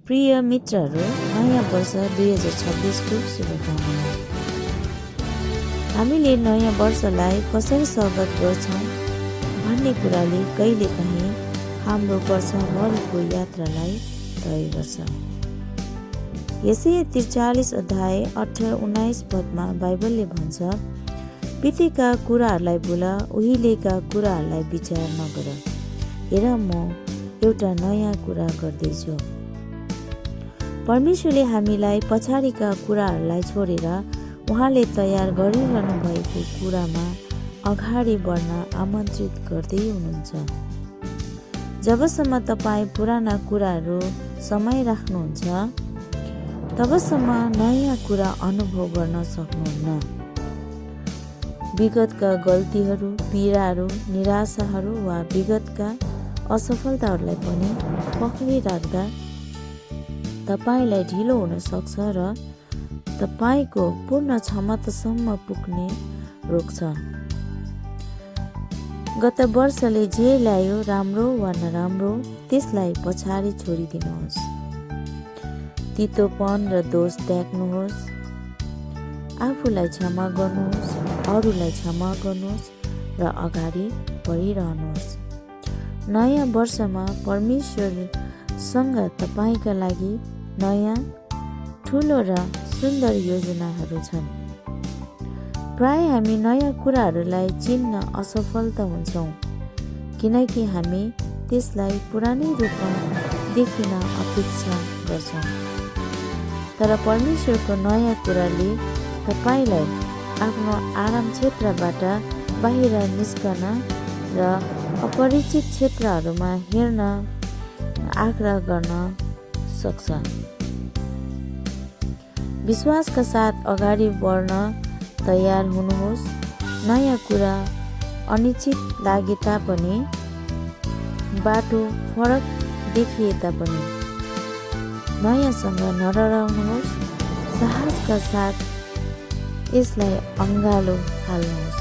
प्रिय मित्रहरू, नयाँ वर्ष 2026को शुभकामना। हामीले नयाँ वर्षलाई कसरी स्वागत गर्छौँ भन्ने कुराले कहिलेकाहीँ हाम्रो वर्षभरिको यात्रालाई तय गर्छ। यसै 43 अध्याय 18-19 पदमा बाइबलले भन्छ, बितेका कुराहरूलाई भुल, उहिलेका कुराहरूलाई विचार नगर। हेर, म एउटा नयाँ कुरा गर्दैछु। परमेश्वरले हामीलाई पछाडिका कुराहरूलाई छोडेर उहाँले तयार गरिरहनु भएको कुरामा अगाडि बढ्न आमन्त्रित गर्दै हुनुहुन्छ। जबसम्म तपाईँ पुराना कुराहरू समय राख्नुहुन्छ, तबसम्म नयाँ कुरा अनुभव गर्न सक्नुहुन्न। विगतका गल्तीहरू, पीडाहरू, निराशाहरू वा विगतका असफलताहरूलाई पनि पक्रिराख्दा तपाईलाई ढिलो हुन सक्छ र तपाईको पूर्ण क्षमतासम्म पुग्ने रोक्छ। गत वर्षले जे ल्यायो, राम्रो वा नराम्रो, त्यसलाई पछाडि छोडिदिनुहोस्। तितोपन र दोष त्याग्नुहोस्। आफूलाई क्षमा गर्नुहोस्, अरूलाई क्षमा गर्नुहोस् र अगाडि बढिरहनुहोस्। नयाँ वर्षमा परमेश्वरसँग तपाईका लागि नयाँ, ठुलो र सुन्दर योजनाहरू छन्। प्राय हामी नयाँ कुराहरूलाई चिन्न असफलता हुन्छौँ, किनकि हामी त्यसलाई पुरानै रूपमा देखिन अपेक्षा गर्छौँ। तर परमेश्वरको नयाँ कुराले तपाईलाई आफ्नो आराम क्षेत्रबाट बाहिर निस्कन र अपरिचित क्षेत्रहरूमा हेर्न आग्रह गर्न सक्छ। विश्वासका साथ अगाडि बढ्न तयार हुनुहोस्। नयाँ कुरा अनिश्चित लागे तापनि, बाटो फरक देखिए तापनि नयाँसँग नडराउनुहोस्। साहसका साथ यसलाई अँगालो हाल्नुहोस्।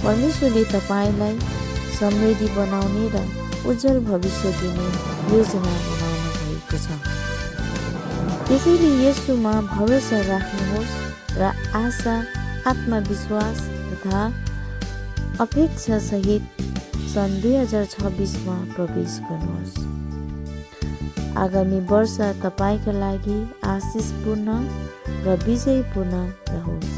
परमेश्वरले तपाईलाई समृद्धि बनाउने र उज्जवल भविष्य दिने योजना बनाउनु भएको छ। त्यसैले यसोमा भरोसा राख्नुहोस् र आशा, आत्मविश्वास तथा अपेक्षा सहित सन् 2026मा प्रवेश गर्नुहोस्। आगामी वर्ष तपाईका लागि आशिषपूर्ण र विजयपूर्ण रहोस्।